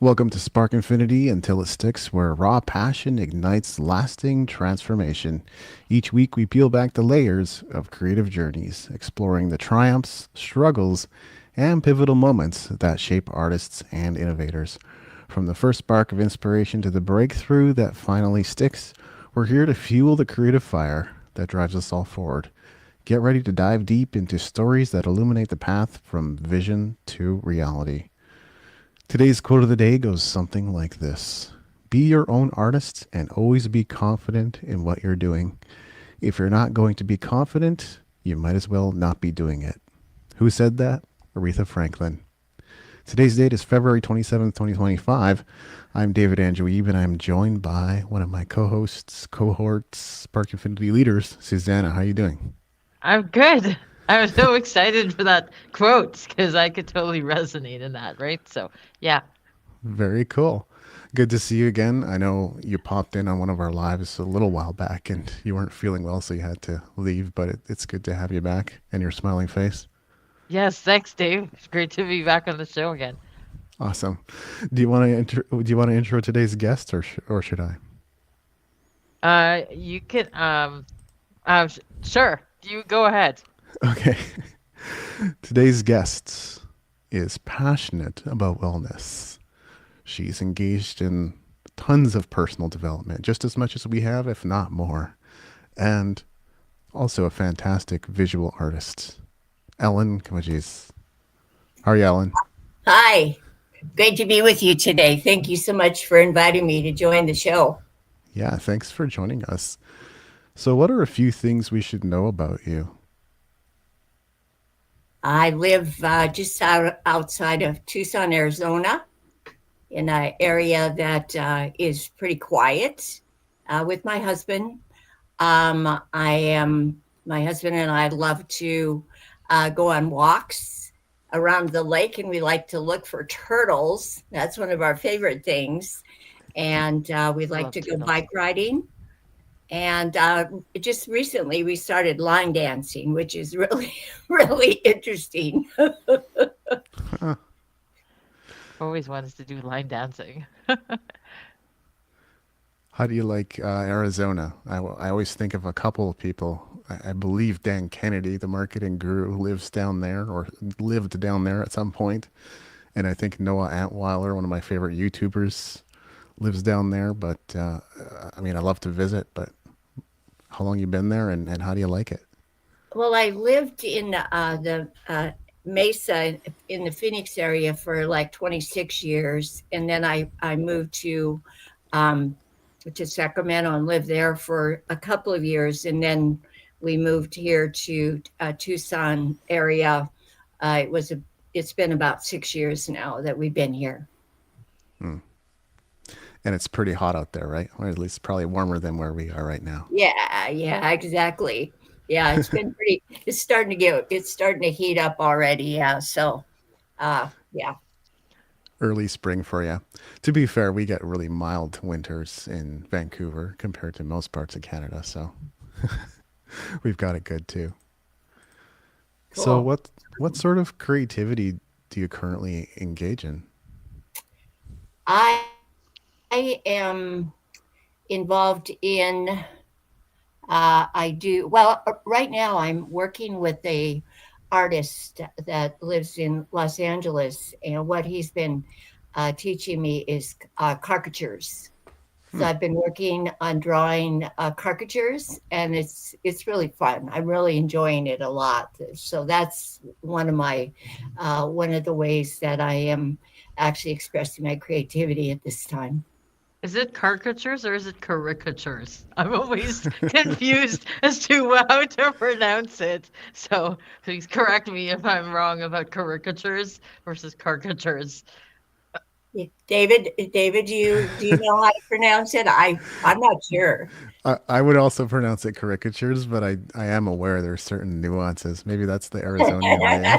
Welcome to Spark Infinity Until It Sticks, where raw passion ignites lasting transformation. Each week, we peel back the layers of creative journeys, exploring the triumphs, struggles, and pivotal moments that shape artists and innovators. From the first spark of inspiration to the breakthrough that finally sticks, we're here to fuel the creative fire that drives us all forward. Get ready to dive deep into stories that illuminate the path from vision to reality. Today's quote of the day goes something like this: Be your own artist and always be confident in what you're doing. If you're not going to be confident, you might as well not be doing it. Who said that? Aretha Franklin. Today's date is February 27th, 2025. I'm David Andrew Ebe, and I'm joined by one of my co-hosts, cohorts, Spark Infinity leaders, Susanna. How are you doing? I'm good. I was so excited for that quote because I could totally resonate in that, right? So, yeah. Very cool. Good to see you again. I know you popped in on one of our lives a little while back and you weren't feeling well, so you had to leave, but it's good to have you back and your smiling face. Yes, thanks, Dave. It's great to be back on the show again. Awesome. Do you want to intro today's guest, or should I? You can sure. You go ahead. Okay. Today's guest is passionate about wellness. She's engaged in tons of personal development, just as much as we have, if not more. And also a fantastic visual artist. Ellyn Comegys. How are you, Ellyn? Hi, great to be with you today. Thank you so much for inviting me to join the show. Yeah, thanks for joining us. So, what are a few things we should know about you? I live just outside of Tucson, Arizona, in an area that is pretty quiet with my husband. My husband and I love to go on walks around the lake, and we like to look for turtles. That's one of our favorite things. And we I like love to go turtles. bike riding. And just recently, we started line dancing, which is really, really interesting. Huh. Always wanted to do line dancing. How do you like Arizona? I always think of a couple of people. I believe Dan Kennedy, the marketing guru, lives down there or lived down there at some point. And I think Noah Antweiler, one of my favorite YouTubers, lives down there. But I mean, I love to visit. But how long you been there, and how do you like it? Well, I lived in the Mesa in the Phoenix area for like 26 years. And then I moved um, to Sacramento and lived there for a couple of years. And then we moved here to Tucson area. It's been about 6 years now that we've been here. Hmm. And it's pretty hot out there, right? Or at least probably warmer than where we are right now. Yeah, yeah, exactly. Yeah, it's been pretty. It's starting to heat up already. Yeah, so yeah. Early spring for you. To be fair, we get really mild winters in Vancouver compared to most parts of Canada, so we've got it good too. So Cool. what sort of creativity do you currently engage in? I I am involved in. I do well right now. I'm working with a artist that lives in Los Angeles, and what he's been teaching me is caricatures. So Hmm. I've been working on drawing caricatures, and it's really fun. I'm really enjoying it a lot. So that's one of the ways that I am actually expressing my creativity at this time. Is it caricatures or is it caricatures? I'm always confused as to how to pronounce it. So please correct me if I'm wrong about caricatures versus caricatures. David, do you know how to pronounce it? I'm not sure. I would also pronounce it caricatures, but I am aware there's certain nuances. Maybe that's the Arizonian way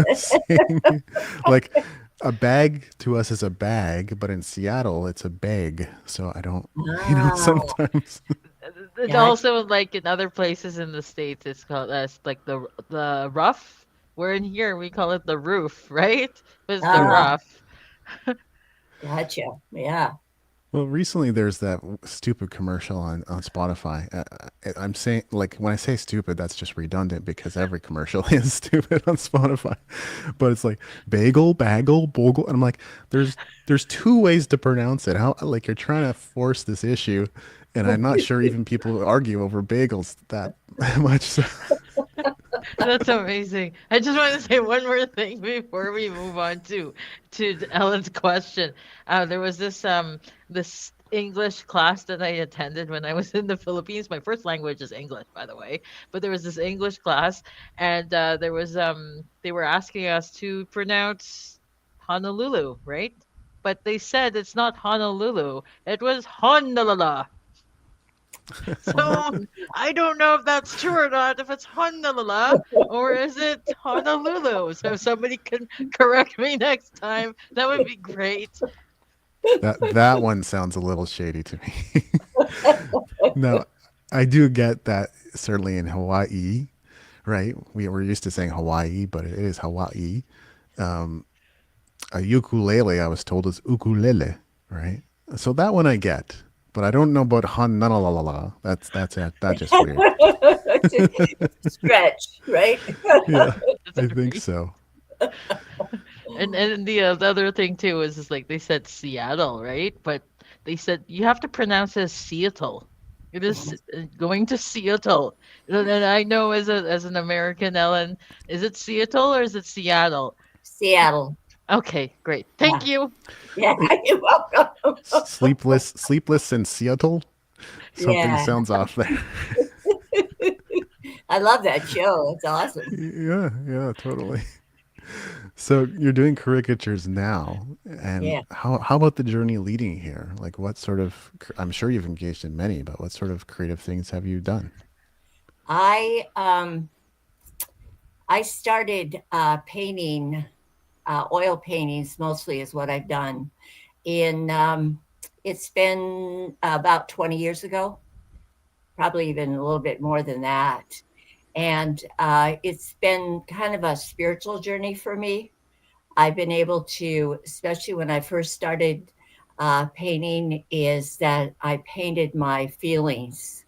of saying, like, a bag to us is a bag, but in Seattle it's a bag. So I don't, Wow. sometimes. It Yeah. also like in other places in the States, it's called as like the rough. Where in here we call it the roof, right? But it's the Ah, rough. Gotcha. Yeah. Well, recently there's that stupid commercial on Spotify. I'm saying, like, when I say stupid, that's just redundant because every commercial is stupid on Spotify. But it's like bagel, bagel, bogle, and I'm like, there's two ways to pronounce it. How, like, you're trying to force this issue, and I'm not sure even people argue over bagels that much. So, That's amazing. I just want to say one more thing before we move on to Ellen's question. There was this English class that I attended when I was in the Philippines. My first language is English, by the way. But there was this English class, and there was they were asking us to pronounce Honolulu, right? But they said it's not Honolulu. It was Honolulu. So I don't know if that's true or not, if it's Honolulu or is it Honolulu. So if somebody can correct me next time, that would be great. that one sounds a little shady to me. No, I do get that certainly in Hawaii, right? We're used to saying Hawaii, but it is Hawaii. A ukulele, I was told, is ukulele, right? So that one I get, but I don't know about Hanalalalala. That's it. That's just weird. Stretch, right? Yeah, That's I think great. so. And the other thing too is just like they said Seattle, right? But they said you have to pronounce it as Seattle. It is going to Seattle. And I know as an American, Ellen, is it Seattle or is it Seattle? Seattle. Okay, great. Yeah. Thank you. Yeah. You're welcome. Sleepless in Seattle. Something Yeah. sounds off there. I love that show. It's awesome. Yeah, yeah, totally. So you're doing caricatures now, and Yeah. how about the journey leading here? Like, what sort of? I'm sure you've engaged in many, but what sort of creative things have you done? I um I started painting oil paintings mostly is what I've done. In It's been about 20 years ago, probably even a little bit more than that. And it's been kind of a spiritual journey for me. I've been able to, especially when I first started painting, is that I painted my feelings,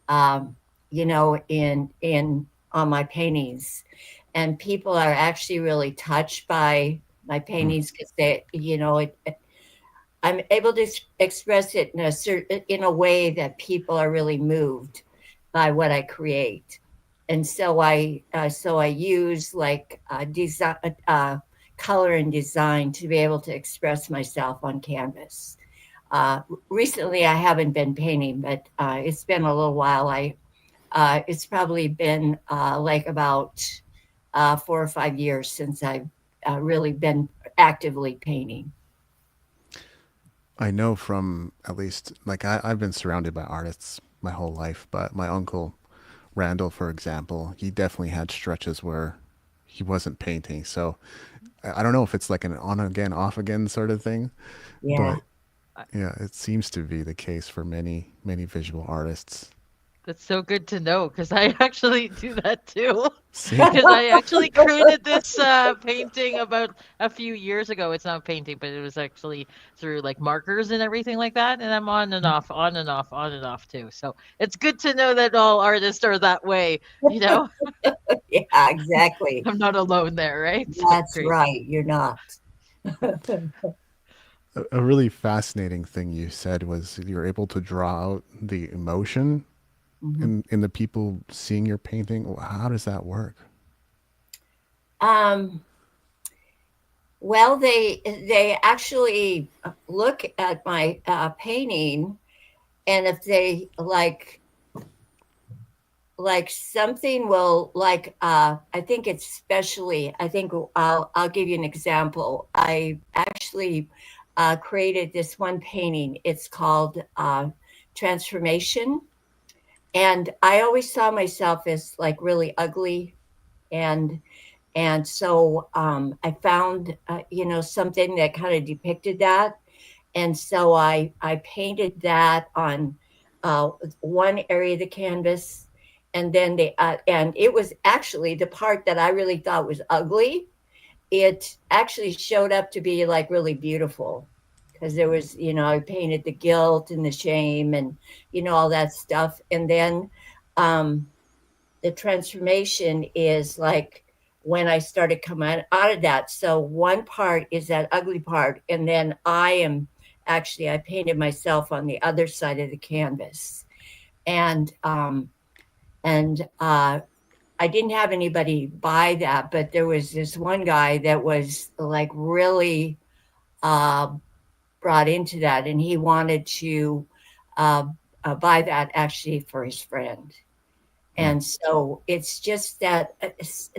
um, in on my paintings, and people are actually really touched by my Hmm. paintings because I'm able to express it in a way that people are really moved by what I create, and so I use like design, color and design to be able to express myself on canvas. Recently, I haven't been painting, but it's been a little while. It's probably been like about 4 or 5 years since I've really been actively painting. I know from at least like I've been surrounded by artists my whole life, but my uncle Randall, for example, he definitely had stretches where he wasn't painting. So I don't know if it's like an on again, off again sort of thing, Yeah. but yeah, it seems to be the case for many visual artists. That's so good to know because I actually do that too. See, Because I actually created this painting about a few years ago. It's not painting, but it was actually through like markers and everything like that. And I'm on and off, on and off, on and off too. So it's good to know that all artists are that way. You know, Yeah, exactly. I'm not alone there, right? So That's great. right. You're not. a really fascinating thing you said was you're able to draw out the emotion Mhm. in the people seeing your painting. How does that work? Um, well, they actually look at my painting, and if they like something will like I think it's especially I think I'll give you an example. I actually created this one painting. It's called Transformation, and I always saw myself as like really ugly, and so I found something that kind of depicted that, and so I painted that on one area of the canvas, and then and it was actually the part that I really thought was ugly. It actually showed up to be like really beautiful because there was, I painted the guilt and the shame and, all that stuff. And then um, the transformation is like when I started coming out of that. So one part is that ugly part. And then I painted myself on the other side of the canvas. And, I didn't have anybody buy that, but there was this one guy that was like really uh, brought into that, and he wanted to uh, buy that actually for his friend. Hmm. And so it's just that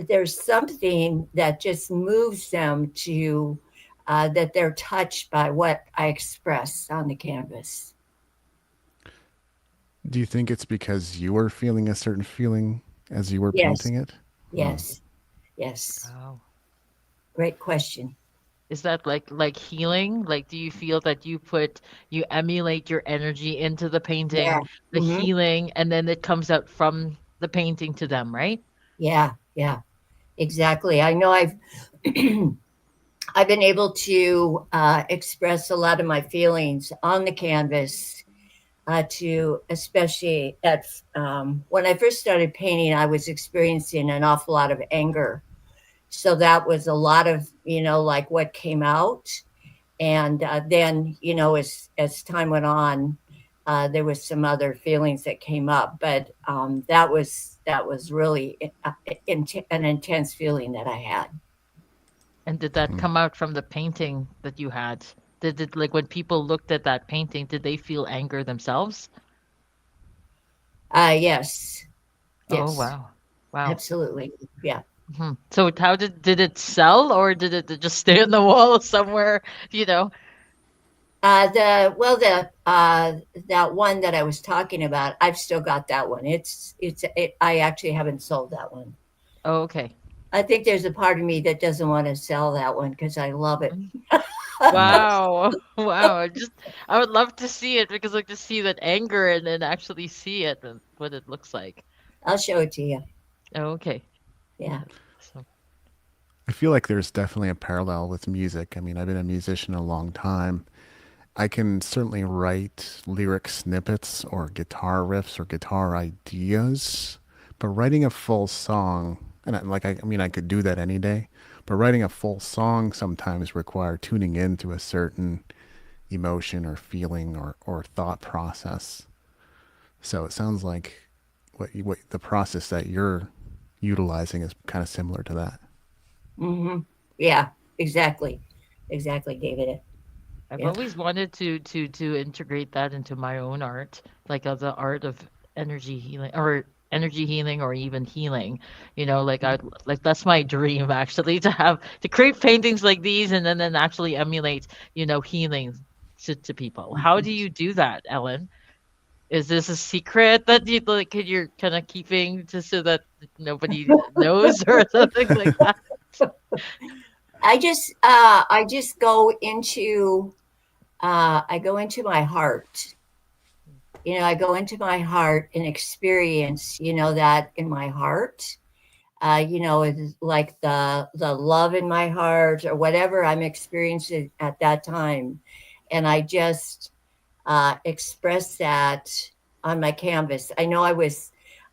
there's something that just moves them to that they're touched by what I express on the canvas. Do you think it's because you were feeling a certain feeling as you were Yes, painting it? Hmm. yes, yes. Wow. Great question. Is that like healing? Like, do you feel that you emulate your energy into the Yeah. painting, the Hmm. healing, and then it comes out from the painting to them, right? Yeah, yeah, exactly. I know I've been able to express a lot of my feelings on the canvas. To especially at when I first started painting, I was experiencing an awful lot of anger. So that was a lot of like what came out, and then as time went on, there was some other feelings that came up, but that was really an intense feeling that I had. And did that Hmm. come out from the painting that you had? Did it, like, when people looked at that painting, did they feel anger themselves? Yes, Oh, yes, wow. Wow. absolutely, yeah. So how did it sell, or did it just stay on the wall somewhere, you know? The that one that I was talking about, I've still got that one. I actually haven't sold that one. Oh, okay. I think there's a part of me that doesn't want to sell that one because I love it. Mm. Hmm. Wow. Wow. I would love to see it because like to see that anger and then actually see it and what it looks like. I'll show it to you. Oh, okay. Yeah. So, I feel like there's definitely a parallel with music. I mean, I've been a musician a long time. I can certainly write lyric snippets or guitar riffs or guitar ideas, but writing a full song, and I mean, I could do that any day, but writing a full song sometimes require tuning into a certain emotion or feeling or thought process. So it sounds like what the process that you're utilizing is kind of similar to that. Hmm. Yeah. Exactly. Exactly, David. I've Yeah. always wanted to integrate that into my own art, like the art of energy healing or even healing. Like like that's my dream actually to create paintings like these and then actually emulate, healing to people. How do you do that, Ellen? Is this a secret that you're kind of keeping just so that nobody knows or something like that? I just go into my heart. I go into my heart and experience, that in my heart. It's like the love in my heart or whatever I'm experiencing at that time, and I just express that on my canvas. I know I was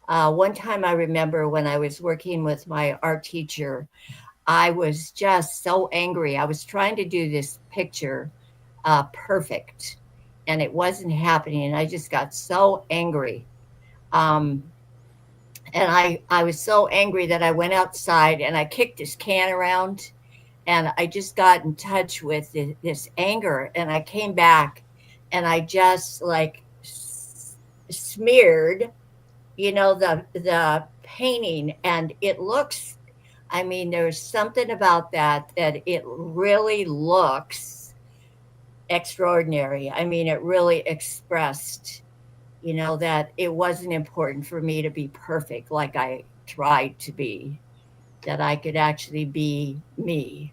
one time. I remember when I was working with my art teacher, I was just so angry. I was trying to do this picture perfect, and it wasn't happening. And I just got so angry. Um, and I was so angry that I went outside and I kicked this can around, and I just got in touch with this anger, and I came back and I just like smeared, the painting, and it looks, I mean, there's something about that it really looks extraordinary. I mean, it really expressed, that it wasn't important for me to be perfect like I tried to be, that I could actually be me.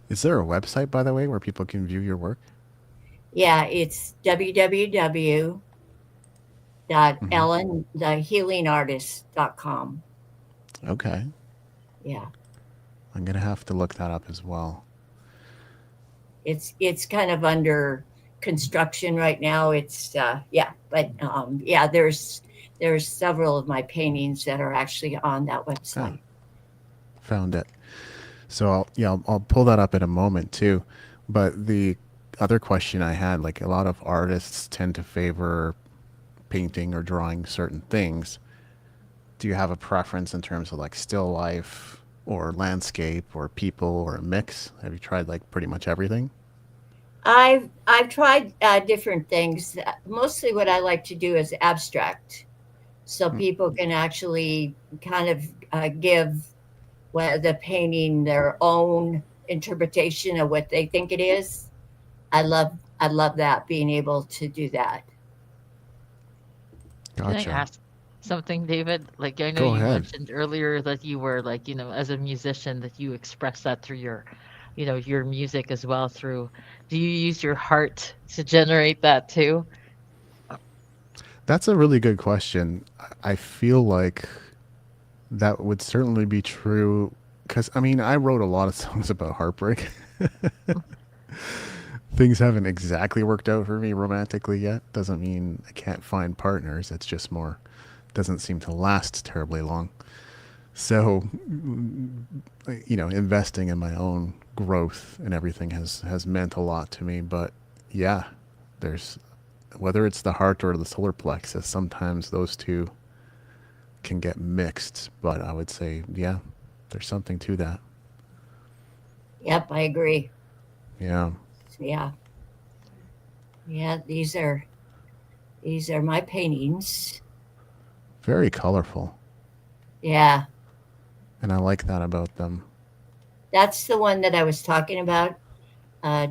Is there a website, by the way, where people can view your work? Yeah, it's Hmm. www.ellenthehealingartist.com. Okay. Yeah. I'm gonna have to look that up as well. it's kind of under construction right now. It's yeah, but yeah, there's several of my paintings that are actually on that Ah, website. found it. So I'll pull that up in a moment too. But the other question I had, like a lot of artists tend to favor painting or drawing certain things. Do you have a preference in terms of like still life or landscape or people or a mix? Have you tried like pretty much everything? I've tried different things. Mostly, what I like to do is abstract, so Hmm. people can actually kind of give the painting their own interpretation of what they think it is. I love that, being able to do that. Can I Gotcha. ask something, David? Like, I know Go you ahead. mentioned earlier that you were like, as a musician, that you express that through your music as well through. Do you use your heart to generate that too? That's a really good question. I feel like that would certainly be true because I mean, I wrote a lot of songs about heartbreak. Things haven't exactly worked out for me romantically yet. Doesn't mean I can't find partners. It's just more doesn't seem to last terribly long. So, investing in my own growth and everything has meant a lot to me. But yeah, there's whether it's the heart or the solar plexus, sometimes those two can get mixed. But I would say, yeah, there's something to that. Yep, I agree. Yeah, Yeah, yeah. These are my paintings. very colorful, Yeah, and I like that about them. that's the one that I was talking about,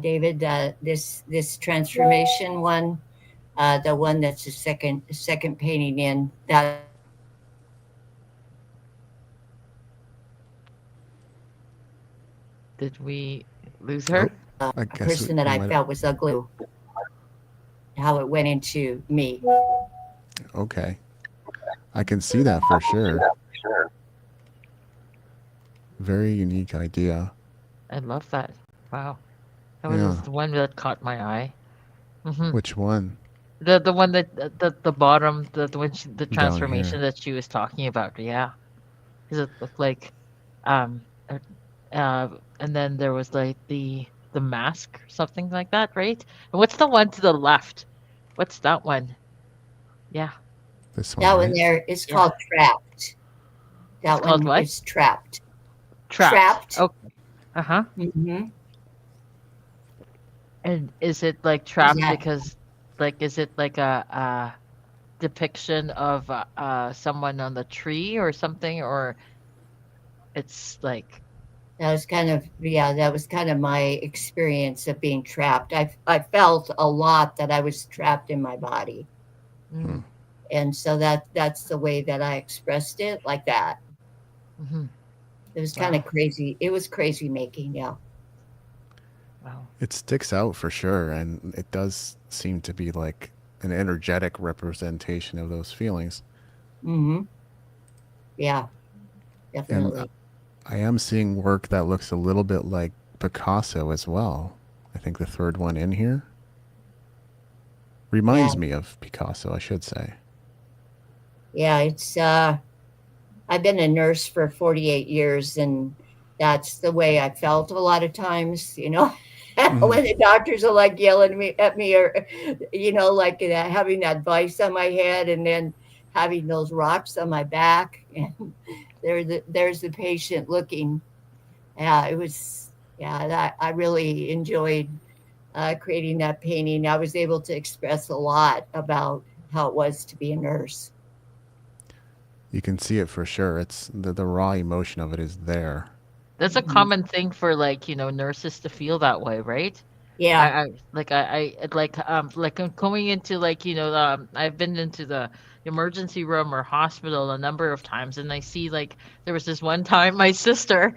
David. This transformation one, the one that's the second painting in. That's the one that I Did we lose Oh, her? I a guess person that we I might have. felt was ugly. How it went into me. Okay, I can see that for sure. Very unique idea. I love that. Wow. That was Yeah. the one that caught my eye. Hmm. Which one? The one that the bottom the when the Down transformation here. that she was talking about. Yeah, because it looked like um uh, uh, and then there was like the mask or something like that, right? And what's the one to the left? What's that one? Yeah, This one, That one right? there is yeah. called Trapped. It's That called one what? is Trapped. Trapped. Trapped. Okay. Uh-huh. Mm-hmm. And is it like trapped Yeah, because like is it like a depiction of someone on the tree or something, or it's like that was kind of that was kind of my experience of being trapped. I felt a lot that I was trapped in my body, Hmm. mm, and so that's the way that I expressed it, like that. hmm. It was kind of Wow. crazy. It was crazy making. Yeah. Wow. It sticks out for sure, and it does seem to be like an energetic representation of those feelings. Mm-hmm. Yeah. And Definitely. I am seeing work that looks a little bit like Picasso as well. I think the third one in here Yeah. reminds me of Picasso, I should say. Yeah. It's I've been a nurse for 48 years, and that's the way I felt a lot of times, Hmm. when the doctors are like yelling at me, or, like having that vice on my head, and then having those rocks on my back. And there's the patient looking. Yeah, it was, yeah, that I really enjoyed creating that painting. I was able to express a lot about how it was to be a nurse. You can see it for sure. It's the raw emotion of it is there. That's a Mhm. common thing for like, nurses to feel that way, right? Yeah. Like I'm going into like I've been into the emergency room or hospital a number of times, and I see like there was this one time my sister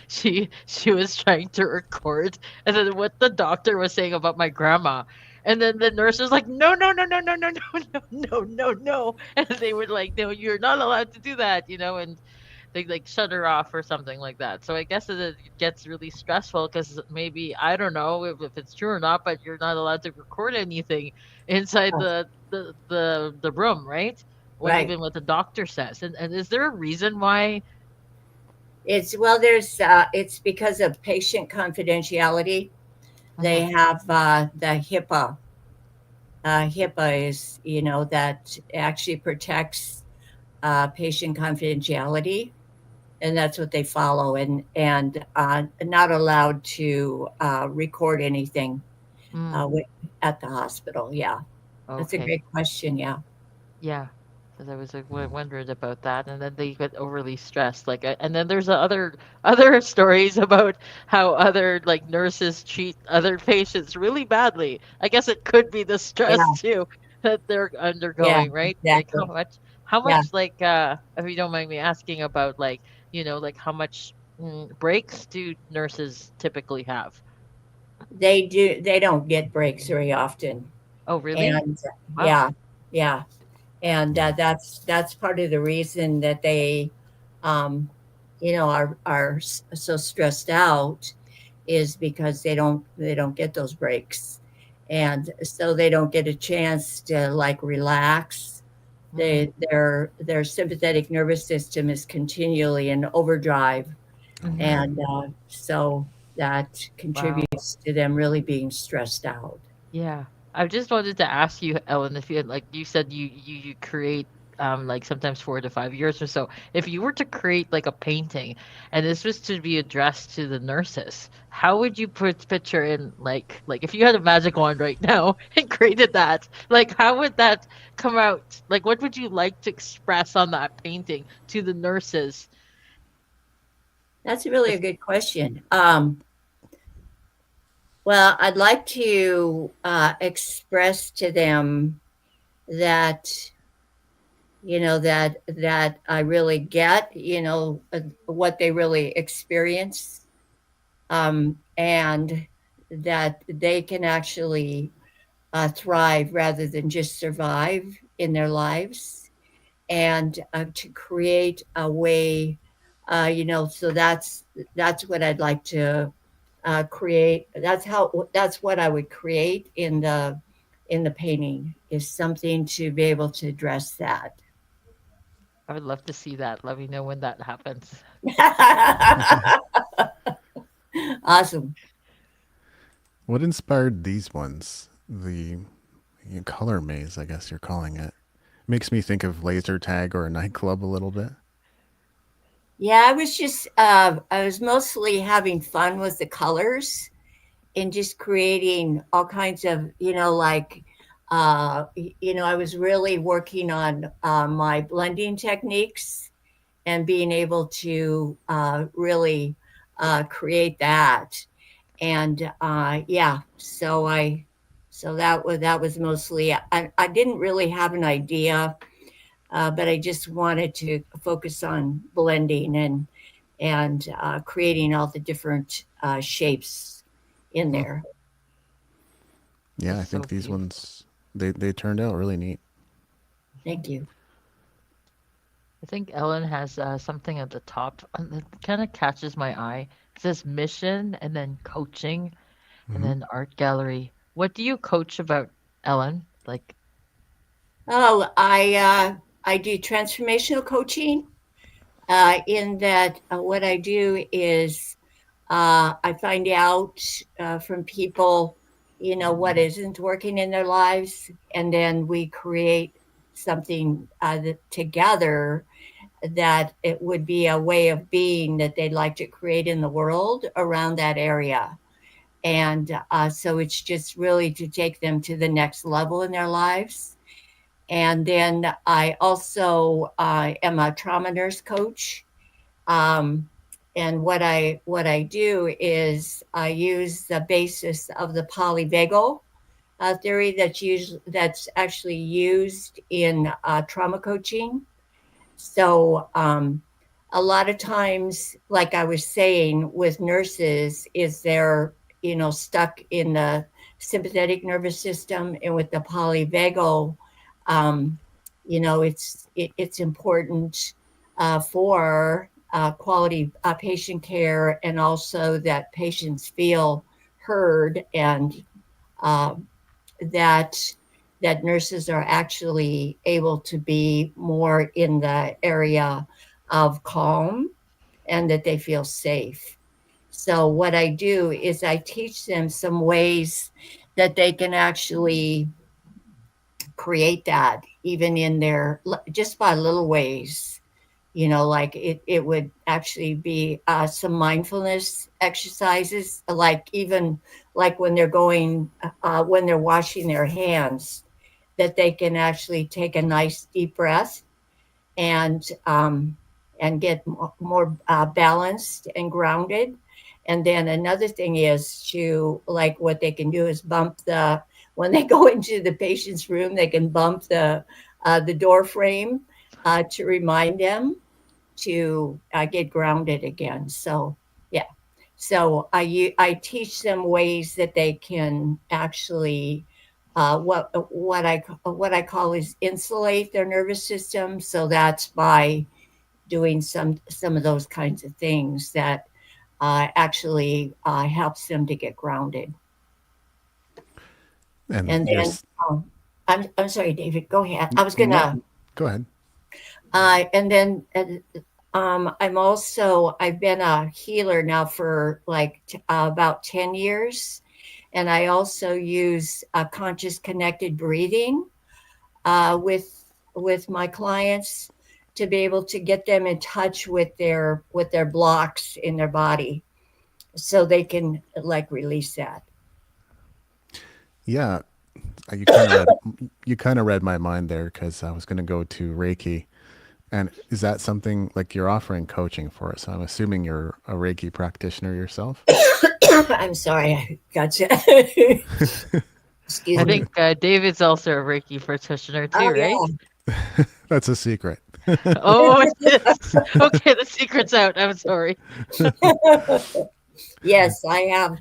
she was trying to record, and then what the doctor was saying about my grandma, and then the nurse was like, no, no, no, no, no, no, no, no, no, no, no, and they were like, no, you're not allowed to do that, and they like shut her off or something like that. So I guess it gets really stressful because maybe I don't know if it's true or not, but you're not allowed to record anything inside Oh, the room, right? What right. even what the doctor says. And is there a reason why? It's well, it's because of patient confidentiality. They Mhm. have the HIPAA. HIPAA is, that actually protects patient confidentiality, and that's what they follow. And not allowed to record anything Mm, at the hospital. Yeah, that's a okay. great question. Yeah, Yeah, because I was like, wondering about that, and then they get overly stressed. Like, and then there's other stories about how other like nurses treat other patients really badly. I guess it could be the stress yeah, too that they're yeah, undergoing, right? Like exactly. how Yeah, much like if you don't mind me asking about like like how much breaks do nurses typically have? they do. They don't get breaks very often, Oh, really? and Wow. yeah, yeah. And Mm. that's part of the reason that they um, are so stressed out, is because they don't get those breaks, and so they don't get a chance to like relax. Mm-hmm. Their sympathetic nervous system is continually in overdrive, Oh Mm-hmm. man. and so that Wow. contributes to them really being stressed out. Yeah. I just wanted to ask you, Ellen, if you had like you said you create like sometimes 4 to 5 years or so. If you were to create like a painting and this was to be addressed to the nurses, how would you put picture in like if you had a magic wand right now and created that, like how would that come out? Like what would you like to express on that painting to the nurses? That's really a It's, good question. Well, I'd like to express to them that that I really get what they really experience, and that they can actually thrive rather than just survive in their lives, and to create a way, so that's what I'd like to create. That's what I would create in the painting, is something to be able to address that. I would love to see that. Let me know when that happens. Awesome. What inspired these ones? The color maze, I guess you're calling it. Makes me think of laser tag or a nightclub a little bit. Yeah, I was mostly having fun with the colors and just creating all kinds of, I was really working on my blending techniques and being able to really create that. And yeah, so that was mostly, I didn't really have an idea, but I just wanted to focus on blending and creating all the different shapes in Hmm. there. Yeah, It's I so think these beautiful. ones they turned out really neat. Thank you. I think Ellen has something at the top that kind of catches my eye. It says mission and then coaching and Hmm. then art gallery. What do you coach about, Ellen? Like, Oh, I do transformational coaching. In that, what I do is I find out from people, what isn't working in their lives, and then we create something together, that it would be a way of being that they'd like to create in the world around that area. And so it's just really to take them to the next level in their lives. And then I also am a trauma nurse coach. Um, and what I do is I use the basis of the polyvagal theory that's actually used in trauma coaching. So a lot of times, like I was saying, with nurses, is they're stuck in the sympathetic nervous system, and with the polyvagal, it's important for quality patient care, and also that patients feel heard, and uh, that that nurses are actually able to be more in the area of calm and that they feel safe. So what I do is I teach them some ways that they can actually create that even in their just by little ways, like it would actually be some mindfulness exercises, like even like when they're going when they're washing their hands, that they can actually take a nice deep breath and get more balanced and grounded. And then another thing is to, like, what they can do is bump the when they go into the patient's room, they can bump the door frame to remind them to get grounded again. So yeah, so I teach them ways that they can actually what I call is insulate their nervous system. So that's by doing some of those kinds of things that actually helps them to get grounded. And And then um, I'm sorry, David. Go ahead. I was no, gonna. go ahead. And then I've been a healer now for like about 10 years, and I also use conscious connected breathing with my clients to be able to get them in touch with their blocks in their body, so they can like release that. Yeah, you kind of read my mind there because I was going to go to Reiki. And is that something like you're offering coaching for us? I'm assuming you're a Reiki practitioner yourself. I'm sorry, I got you. I Excuse me. think David's also a Reiki practitioner Oh too, right? That's a secret. Oh, it is. Okay, the secret's out. I'm sorry. yeah. Yes, I have.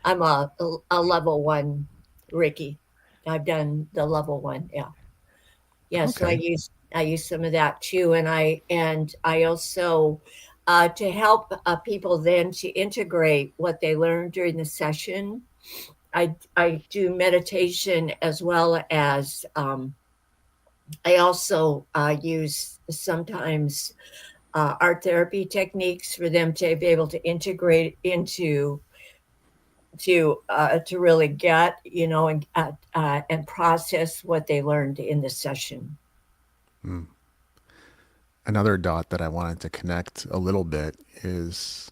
I'm a level one Ricky. I've done the level one. Yeah. Yeah. So Okay. I use some of that too, and I also to help people then to integrate what they learned during the session. I do meditation as well as I also use sometimes art therapy techniques for them to be able to integrate into to really get, and process what they learned in the session. Hmm. Another dot that I wanted to connect a little bit is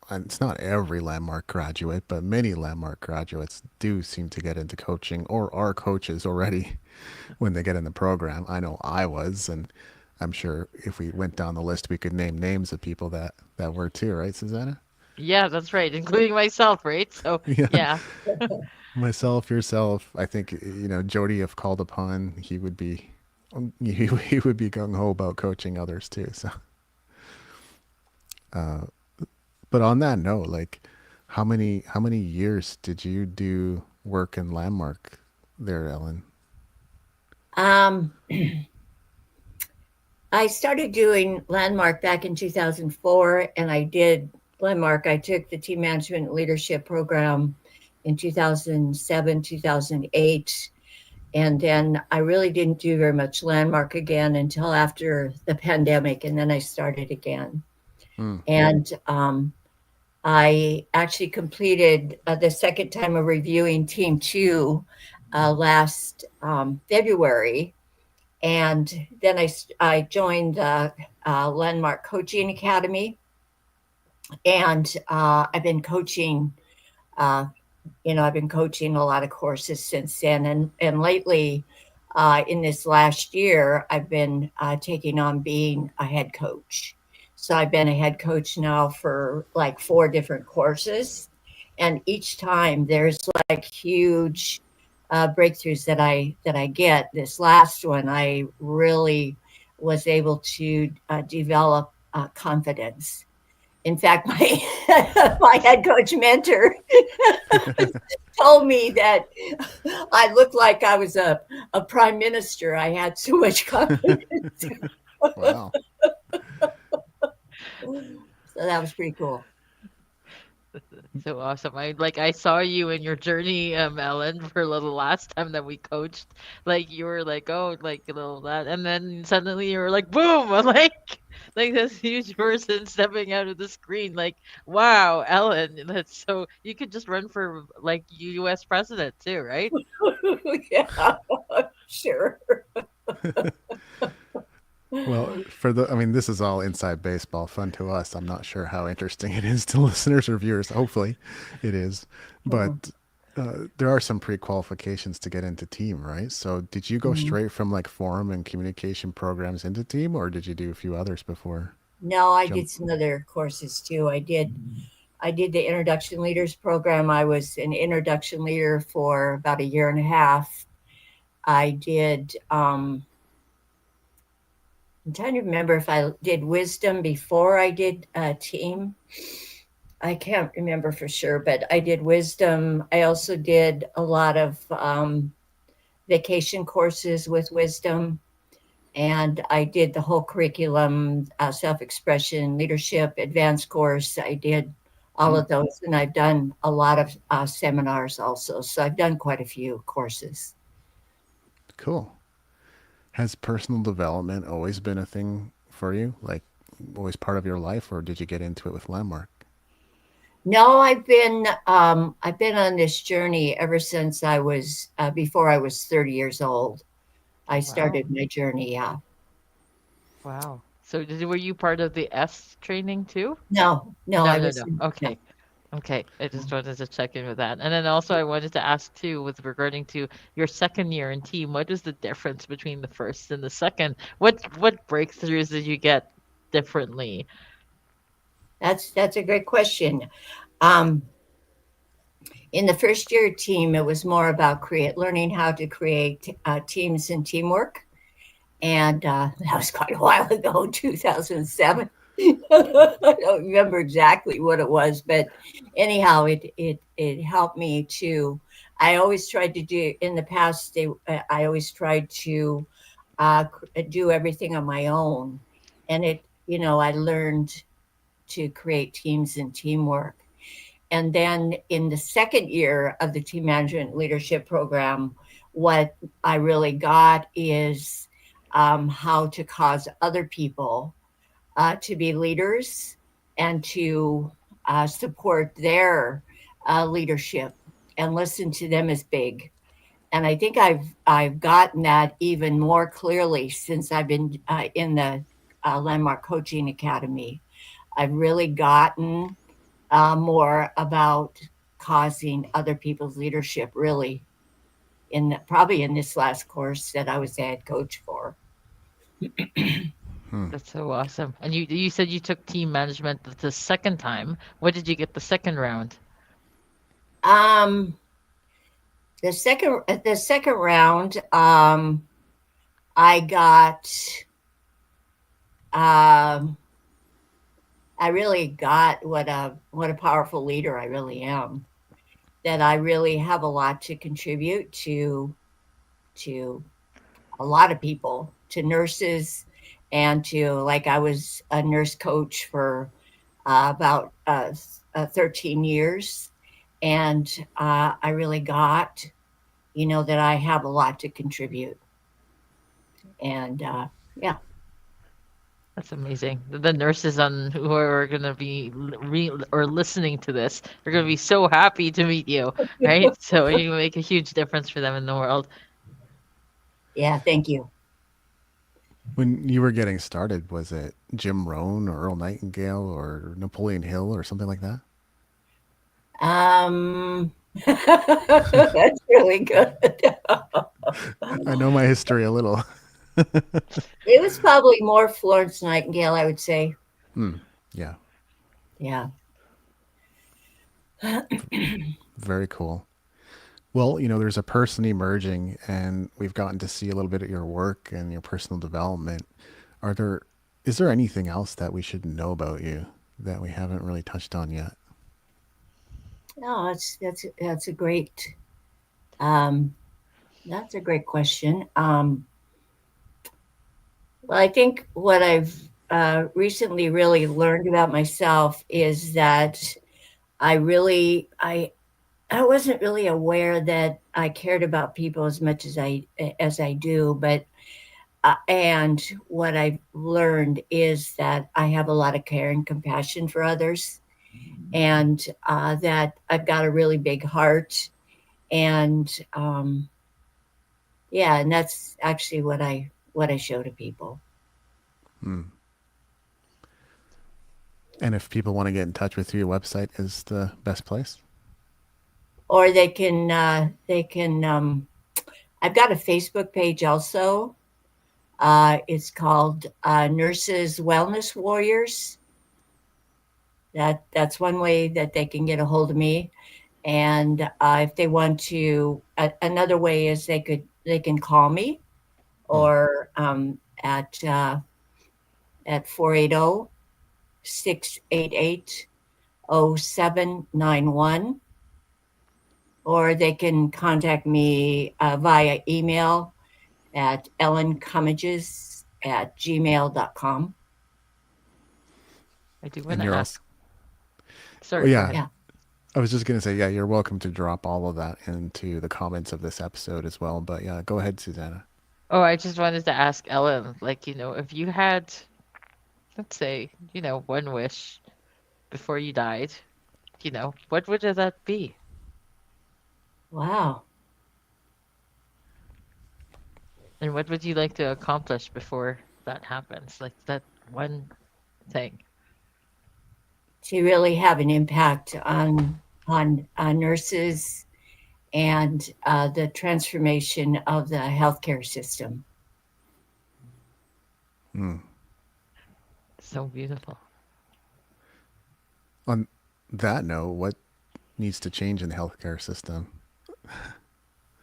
and it's not every Landmark graduate, but many Landmark graduates do seem to get into coaching or are coaches already when they get in the program. I know I was, and I'm sure if we went down the list, we could name names of people that were too, right, Susanna? Yeah, that's right, including myself, right? So, Yeah, yeah. myself, yourself. I think Jody, if called upon, he would be gung ho about coaching others too. So, uh, but on that note, like, how many years did you do work in Landmark there, Ellyn? Um, I started doing Landmark back in 2004, and I did Landmark. I took the team management leadership program in 2007, 2008. And then I really didn't do very much Landmark again until after the pandemic. And then I started again. Mm, And I actually completed the second time of reviewing Team Two last February. And then I joined the Landmark Coaching Academy. And I've been coaching, uh, I've been coaching a lot of courses since then. And lately, in this last year, I've been taking on being a head coach. So I've been a head coach now for like 4 different courses. And each time there's like huge breakthroughs that I get. This last one, I really was able to develop confidence. In fact, my my head coach mentor told me that I looked like I was a prime minister. I had so much confidence. wow. So that was pretty cool. So awesome. I saw you in your journey, Ellen, for the last time that we coached. Like you were like, oh, like a little that, and then suddenly you were like, boom, like this huge person stepping out of the screen. Like, wow, Ellen, that's so you could just run for like U.S. president too, right? Yeah, sure. Well, I mean, this is all inside baseball fun to us. I'm not sure how interesting it is to listeners or viewers. Hopefully, it is. But there are some pre-qualifications to get into team, right? So, did you go Mhm. straight from like forum and communication programs into team, or did you do a few others before No, I jump? did some other courses too. I did the introduction leaders program. I was an introduction leader for about a year and a half. I did I'm trying to remember if I did wisdom before I did team. I can't remember for sure, but I did wisdom. I also did a lot of vacation courses with wisdom, and I did the whole curriculum, self expression, leadership, advanced course. I did all Hmm, of those, and I've done a lot of seminars also. So I've done quite a few courses. cool. Has personal development always been a thing for you? Like, always part of your life, or did you get into it with Landmark? No, I've been on this journey ever since I was before I was 30 years old. I Wow, started my journey. Yeah. wow. So were you part of the S training too? No, no, No, I no, was no. no. Okay. Okay, I just wanted to check in with that. And then also I wanted to ask too, with regarding to your second year in team, what is the difference between the first and the second? What breakthroughs did you get differently? That's a great question. Um, in the first year team, it was more about create learning how to create teams and teamwork, and that was quite a while ago, 2007. I don't remember exactly what it was, but anyhow, it helped me to. I always tried to do in the past. I always tried to do everything on my own, and I learned to create teams and teamwork. And then in the second year of the team management leadership program, what I really got is how to cause other people to be leaders and to support their leadership and listen to them as big. And I think I've gotten that even more clearly since I've been in the Landmark Coaching Academy. I've really gotten more about causing other people's leadership really probably in this last course that I was the head coach for. Hmm. That's so awesome. And you said you took team management the second time. What did you get the second round? Um, the second round, I got um, I really got what a powerful leader I really am. That I really have a lot to contribute to a lot of people, to nurses, and to like I was a nurse coach for about 13 years, and I really got that I have a lot to contribute, and yeah. That's amazing. The nurses on who are going to be or listening to this are going to be so happy to meet you, right? So you make a huge difference for them in the world. Yeah, thank you. When you were getting started, was it Jim Rohn or Earl Nightingale or Napoleon Hill or something like that? That's really good. I know my history a little. It was probably more Florence Nightingale, I would say. Hmm. Yeah, Yeah. very cool. Well, there's a person emerging, and we've gotten to see a little bit of your work and your personal development. Are there, is there anything else that we should know about you that we haven't really touched on yet? No, um, that's a great question. Well, I think what I've recently really learned about myself is that I really I wasn't really aware that I cared about people as much as I do, but and what I've learned is that I have a lot of care and compassion for others, and that I've got a really big heart, and yeah, and that's actually what I show to people. Hmm. And if people want to get in touch with you, your website is the best place. Or they can I've got a Facebook page also. It's called Nurses Wellness Warriors. That's one way that they can get a hold of me. And if they want to, another way is they can call me Hmm. or at 480-688-0791, or they can contact me via email at ellencomegys@gmail.com. I do want And to you're ask. also, oh, Sorry, go yeah, ahead. Yeah. I was just going to say, yeah, you're welcome to drop all of that into the comments of this episode as well. But yeah, go ahead, Susanna. Oh, I just wanted to ask Ellen, like, if you had, let's say, one wish before you died, what would that be? Wow. And what would you like to accomplish before that happens? Like that one thing. To really have an impact on nurses and the transformation of the healthcare system. Hmm. So beautiful. On that note, what needs to change in the healthcare system?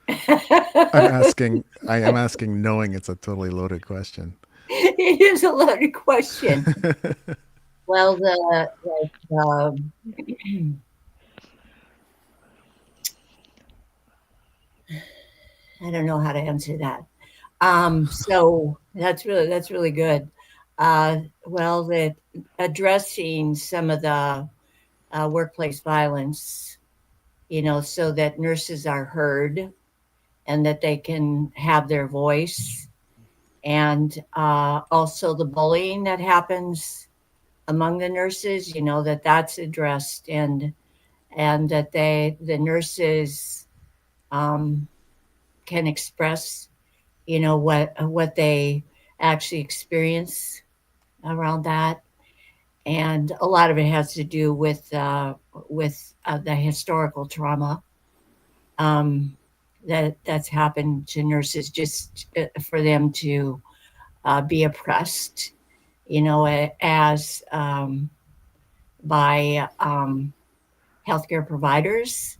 I am asking knowing it's a totally loaded question. It is a loaded question. Well, I don't know how to answer that. So that's really good. Well, that addressing some of the workplace violence, so that nurses are heard and that they can have their voice, and also the bullying that happens among the nurses, that that's addressed, and that the nurses um, can express, what they actually experience around that. And a lot of it has to do with the historical trauma um, that's happened to nurses, just for them to be oppressed, as by healthcare providers,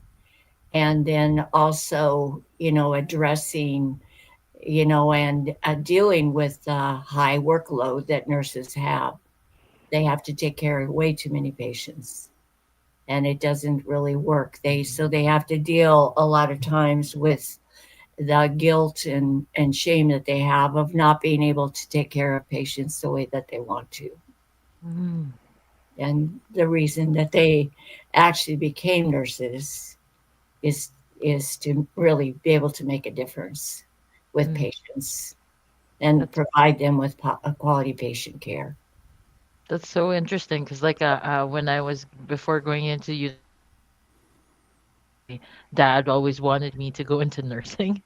and then also, addressing, and dealing with the high workload that nurses have. They have to take care of way too many patients, and it doesn't really work. They have to deal a lot of times with the guilt and shame that they have of not being able to take care of patients the way that they want to. Mm, And the reason that they actually became nurses is is to really be able to make a difference with mm. patients and That's provide them with a quality patient care. that's so interesting because like when I was before going into dad always wanted me to go into nursing.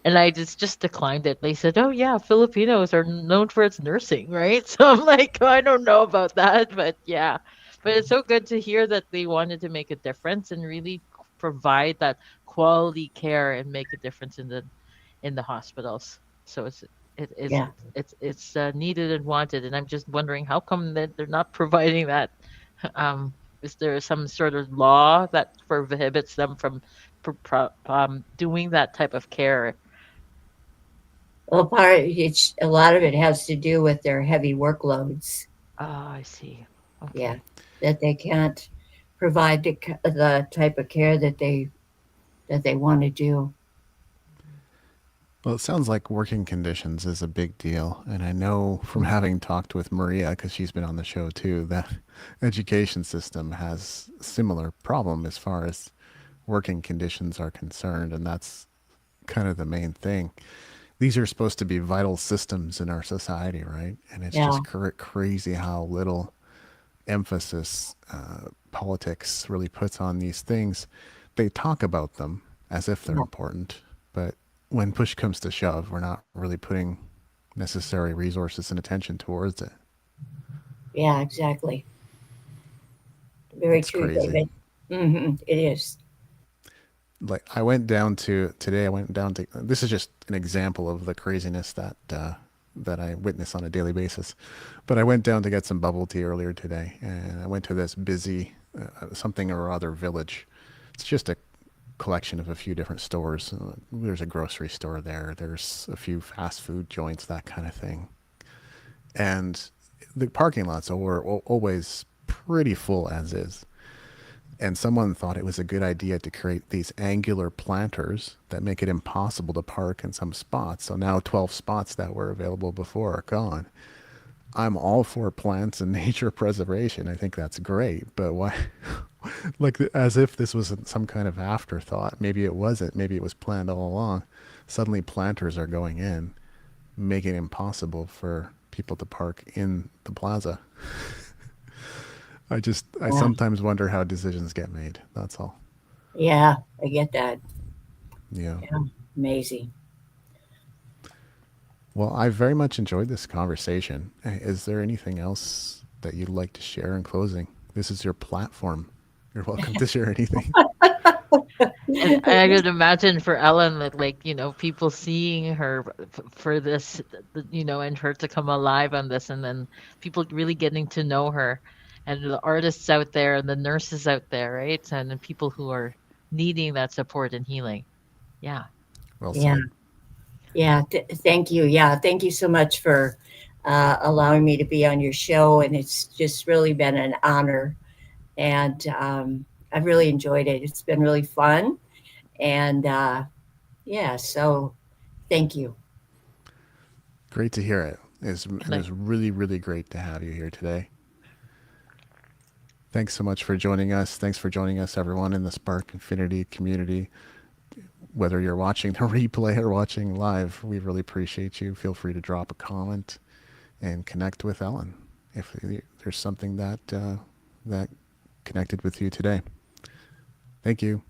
And I just declined it. They said, "Oh yeah, Filipinos are known for its nursing, right?" So I'm like, "Oh, I don't know about that, but yeah." But it's so good to hear that they wanted to make a difference and really provide that quality care and make a difference in the hospitals. So Yeah. it's needed and wanted, and I'm just wondering how come that they're not providing that. Is there some sort of law that prohibits them from doing that type of care? Well, a lot of it has to do with their heavy workloads. Ah, I see. Yeah, Okay. that they can't provide the type of care that they want to do. Well, it sounds like working conditions is a big deal. And I know from having talked with Maria, because she's been on the show too, that education system has a similar problem as far as working conditions are concerned. And that's kind of the main thing. These are supposed to be vital systems in our society, right? And it's Yeah, just crazy how little emphasis politics really puts on these things. They talk about them as if they're yeah, important, but when push comes to shove, we're not really putting necessary resources and attention towards it. yeah, exactly. Very It's true, crazy. David. It is. Like I went down to today. I went down to. This is just an example of the craziness that I witness on a daily basis. But I went down to get some bubble tea earlier today, and I went to this busy something or other village. It's just a collection of a few different stores. There's a grocery store there. There's a few fast food joints, that kind of thing. And the parking lots are always pretty full as is. And someone thought it was a good idea to create these angular planters that make it impossible to park in some spots. So now 12 spots that were available before are gone. I'm all for plants and nature preservation. I think that's great. But why? Like, as if this was some kind of afterthought. Maybe it wasn't. Maybe it was planned all along. Suddenly, planters are going in, making it impossible for people to park in the plaza. I Yeah, sometimes wonder how decisions get made. That's all. yeah, I get that. Yeah. Yeah, amazing. Well, I very much enjoyed this conversation. Is there anything else that you'd like to share in closing? This is your platform. You're welcome to share anything. And I could imagine for Ellen that, like, people seeing her for this, and her to come alive on this, and then people really getting to know her, and the artists out there and the nurses out there, right? And the people who are needing that support and healing. Yeah. Well Yeah, said. yeah. Thank you. Yeah, thank you so much for allowing me to be on your show, and it's just really been an honor. And I've really enjoyed it. It's been really fun, and yeah. So thank you. Great to hear it. And And it like, was really, really great to have you here today. Thanks so much for joining us. Thanks for joining us, everyone, in the Spark Infinity community. Whether you're watching the replay or watching live, we really appreciate you. Feel free to drop a comment and connect with Ellen if there's something that connected with you today. Thank you.